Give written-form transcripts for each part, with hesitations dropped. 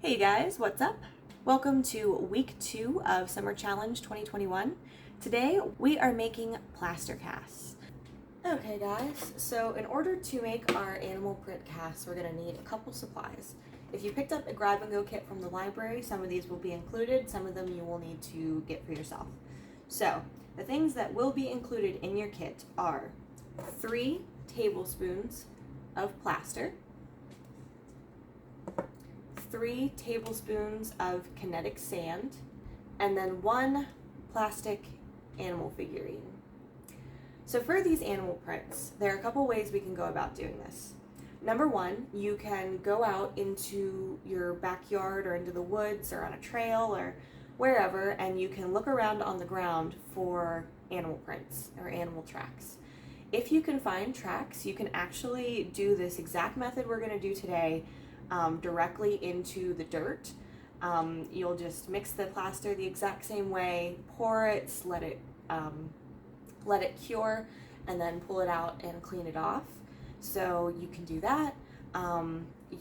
Hey guys, what's up? Welcome to week 2 of Summer Challenge 2021. Today we are making plaster casts. Okay guys, so in order to make our animal print casts, we're going to need a couple supplies. If you picked up a grab and go kit from the library, some of these will be included, some of them you will need to get for yourself. So the things that will be included in your kit are 3 tablespoons of plaster, 3 tablespoons of kinetic sand, and then 1 plastic animal figurine. So for these animal prints, there are a couple ways we can go about doing this. Number 1, you can go out into your backyard or into the woods or on a trail or wherever, and you can look around on the ground for animal prints or animal tracks. If you can find tracks, you can actually do this exact method we're going to do today directly into the dirt. You'll just mix the plaster the exact same way, pour it, let it cure, and then pull it out and clean it off. So you can do that.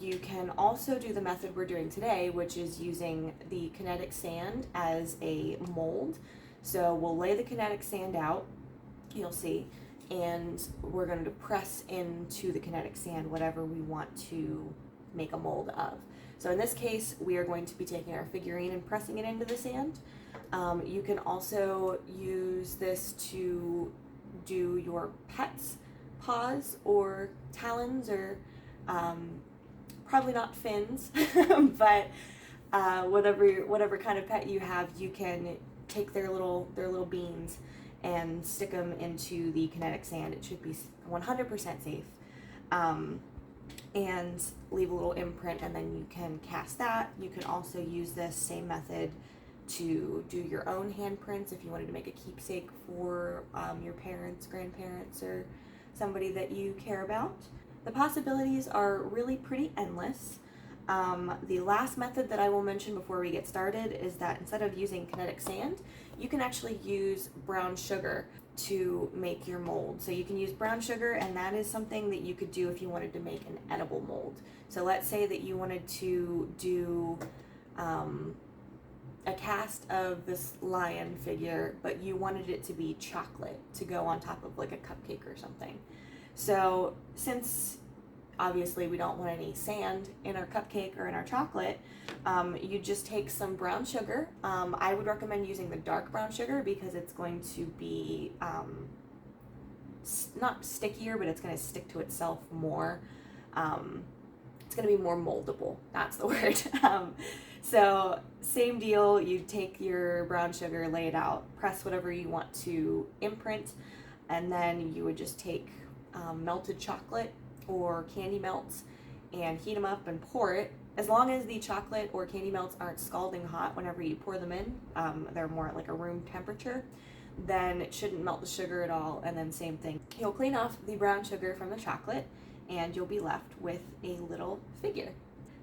You can also do the method we're doing today, which is using the kinetic sand as a mold. So we'll lay the kinetic sand out, you'll see, and we're going to press into the kinetic sand whatever we want to make a mold of. So in this case, we are going to be taking our figurine and pressing it into the sand. You can also use this to do your pet's paws or talons, or probably not fins, but whatever kind of pet you have, you can take their little beans and stick them into the kinetic sand. It should be 100% safe. And leave a little imprint, and then you can cast that. You can also use this same method to do your own handprints if you wanted to make a keepsake for your parents, grandparents, or somebody that you care about. The possibilities are really pretty endless. The last method that I will mention before we get started is that instead of using kinetic sand, you can actually use brown sugar to make your mold. So you can use brown sugar, and that is something that you could do if you wanted to make an edible mold. So let's say that you wanted to do a cast of this lion figure, but you wanted it to be chocolate to go on top of like a cupcake or something. So since obviously we don't want any sand in our cupcake or in our chocolate, you just take some brown sugar. I would recommend using the dark brown sugar because it's going to be not stickier, but it's going to stick to itself more. It's going to be more moldable. That's the word. So same deal, you take your brown sugar, lay it out, press whatever you want to imprint, and then you would just take melted chocolate or candy melts and heat them up and pour it. As long as the chocolate or candy melts aren't scalding hot whenever you pour them in, they're more at like a room temperature, then it shouldn't melt the sugar at all. And then same thing, you'll clean off the brown sugar from the chocolate and you'll be left with a little figure.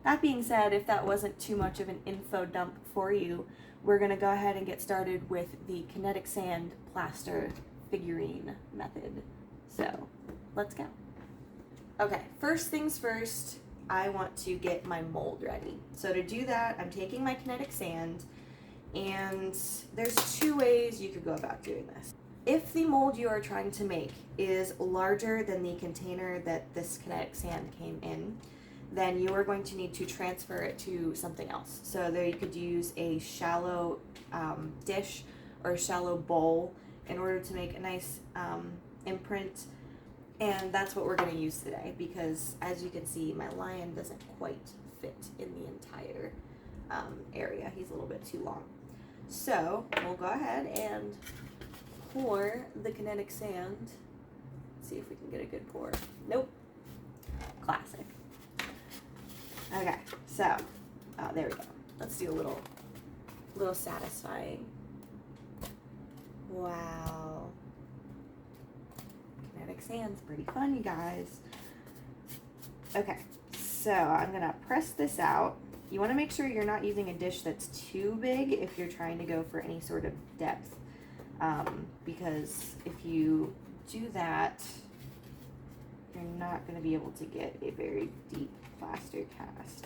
That being said, if that wasn't too much of an info dump for you, we're gonna go ahead and get started with the kinetic sand plaster figurine method. So let's go. Okay, first things first, I want to get my mold ready. So to do that, I'm taking my kinetic sand, and there's 2 ways you could go about doing this. If the mold you are trying to make is larger than the container that this kinetic sand came in, then you are going to need to transfer it to something else. So there you could use a shallow dish or a shallow bowl in order to make a nice imprint. And that's what we're going to use today because, as you can see, my lion doesn't quite fit in the entire area. He's a little bit too long. So we'll go ahead and pour the kinetic sand. Let's see if we can get a good pour. Nope. Classic. Okay, so there we go. Let's do a little satisfying. Wow. Kinetic sand's pretty fun, you guys. Okay, so I'm gonna press this out. You wanna make sure you're not using a dish that's too big if you're trying to go for any sort of depth. Because if you do that, you're not gonna be able to get a very deep plaster cast.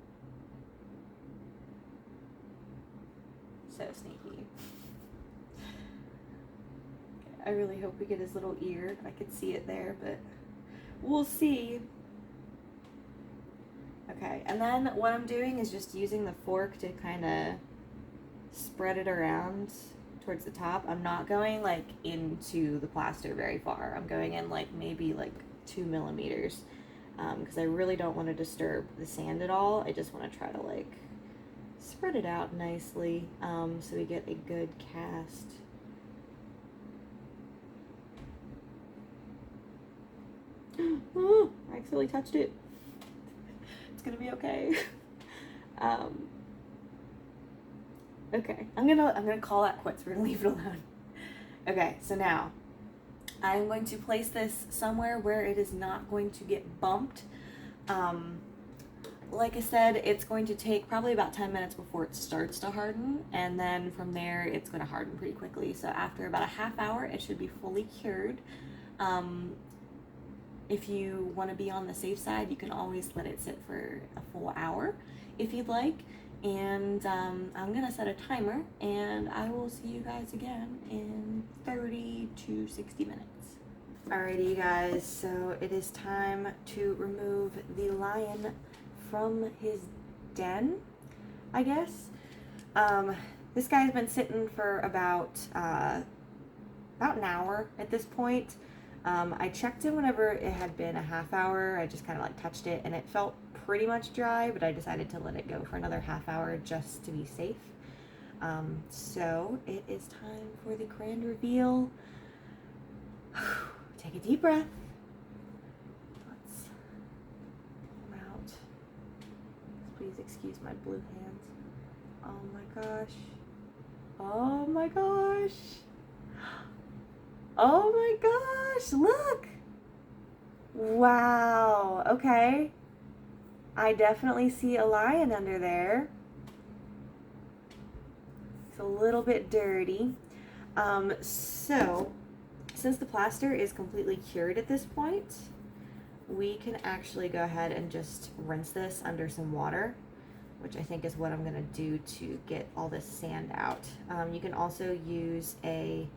so sneaky. I really hope we get his little ear. I could see it there, but we'll see. Okay, and then what I'm doing is just using the fork to kind of spread it around towards the top. I'm not going like into the plaster very far. I'm going in like maybe like 2 millimeters because I really don't want to disturb the sand at all. I just want to try to like spread it out nicely so we get a good cast. Oh, I accidentally touched it. It's gonna be okay. Okay, I'm gonna call that quits. We're gonna leave it alone. Okay, so now I'm going to place this somewhere where it is not going to get bumped. Like I said, it's going to take probably about 10 minutes before it starts to harden, and then from there it's going to harden pretty quickly. So after about a half hour, it should be fully cured. If you want to be on the safe side, you can always let it sit for a full hour if you'd like. And I'm going to set a timer, and I will see you guys again in 30 to 60 minutes. Alrighty, you guys, so it is time to remove the lion from his den, I guess. This guy's been sitting for about an hour at this point. I checked him whenever it had been a half hour. I just kind of like touched it and it felt pretty much dry, but I decided to let it go for another half hour just to be safe. So it is time for the grand reveal. Take a deep breath. Let's come out. Please excuse my blue hands. Oh my gosh. Oh my gosh. Oh my gosh, look! Wow, okay. I definitely see a lion under there. It's a little bit dirty. So, since the plaster is completely cured at this point, we can actually go ahead and just rinse this under some water, which I think is what I'm gonna do to get all this sand out. You can also use a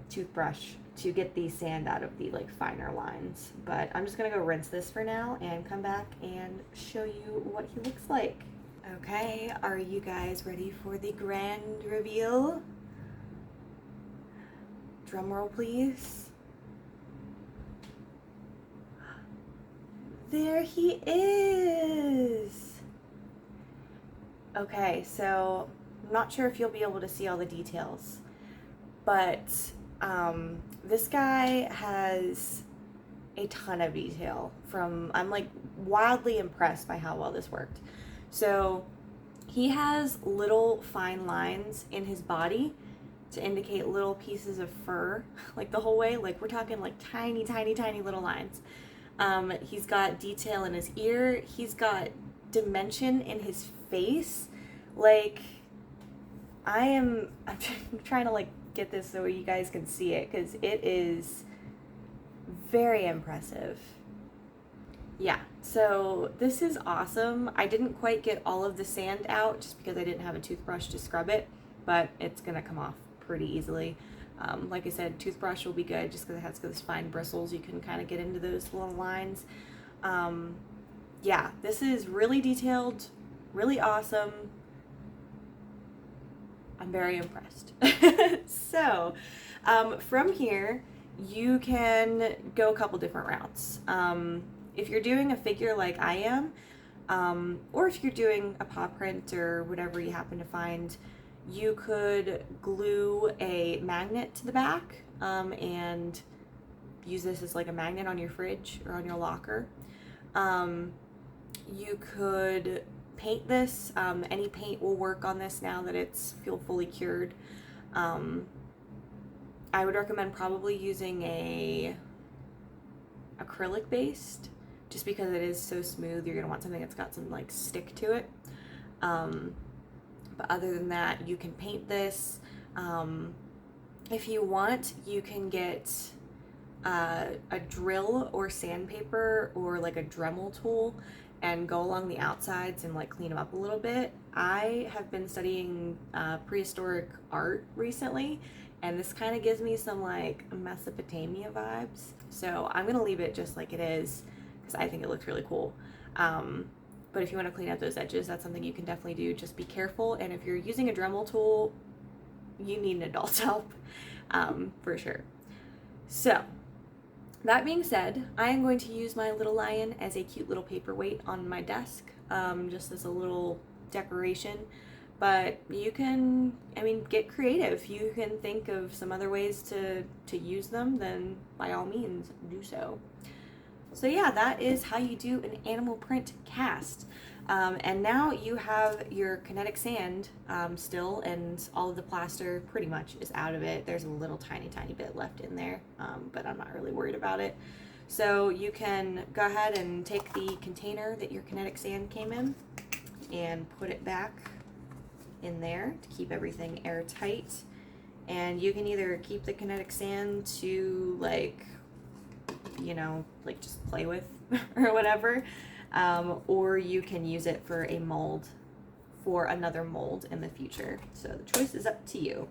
toothbrush to get the sand out of the like finer lines, but I'm just gonna go rinse this for now and come back and show you what he looks like. Okay, are you guys ready for the grand reveal? Drum roll, please. There he is. Okay, so I'm not sure if you'll be able to see all the details, but this guy has a ton of detail. I'm like wildly impressed by how well this worked. So he has little fine lines in his body to indicate little pieces of fur, like the whole way. Like we're talking like tiny, tiny, tiny little lines. He's got detail in his ear. He's got dimension in his face. Like I'm trying to like get this so you guys can see it because it is very impressive. Yeah, so this is awesome. I didn't quite get all of the sand out just because I didn't have a toothbrush to scrub it, but it's gonna come off pretty easily. Like I said, toothbrush will be good just because it has those fine bristles. You can kind of get into those little lines. Yeah, this is really detailed, really awesome. I'm very impressed. So, from here, you can go a couple different routes. If you're doing a figure like I am, or if you're doing a paw print or whatever you happen to find, you could glue a magnet to the back and use this as like a magnet on your fridge or on your locker. You could paint this. Any paint will work on this now that it's fully cured. I would recommend probably using a acrylic based, just because it is so smooth. You're gonna want something that's got some like stick to it. But other than that, you can paint this. If you want, you can get a drill or sandpaper or like a Dremel tool and go along the outsides and like clean them up a little bit. I have been studying prehistoric art recently, and this kind of gives me some like Mesopotamia vibes. So I'm gonna leave it just like it is because I think it looks really cool. But if you want to clean up those edges, that's something you can definitely do. Just be careful, and if you're using a Dremel tool, you need an adult help for sure. So that being said, I am going to use my little lion as a cute little paperweight on my desk, just as a little decoration. But you can, I mean, get creative. You can think of some other ways to use them, then by all means do so. So yeah, that is how you do an animal print cast. And now you have your kinetic sand still, and all of the plaster pretty much is out of it. There's a little tiny bit left in there, but I'm not really worried about it. So you can go ahead and take the container that your kinetic sand came in and put it back in there to keep everything airtight. And you can either keep the kinetic sand to like, you know, like just play with or whatever, or you can use it for a mold, for another mold in the future. So the choice is up to you.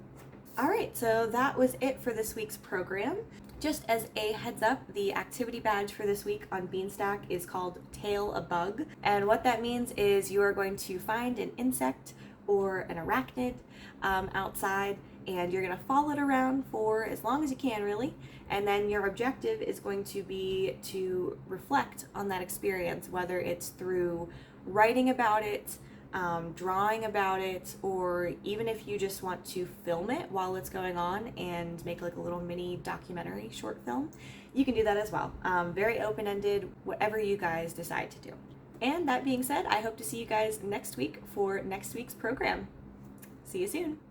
All right, so that was it for this week's program. Just as a heads up, the activity badge for this week on Beanstack is called Tail a Bug. And what that means is you are going to find an insect or an arachnid outside, and you're gonna follow it around for as long as you can, really. And then your objective is going to be to reflect on that experience, whether it's through writing about it, drawing about it, or even if you just want to film it while it's going on and make like a little mini documentary short film, you can do that as well. Very open-ended, whatever you guys decide to do. And that being said, I hope to see you guys next week for next week's program. See you soon.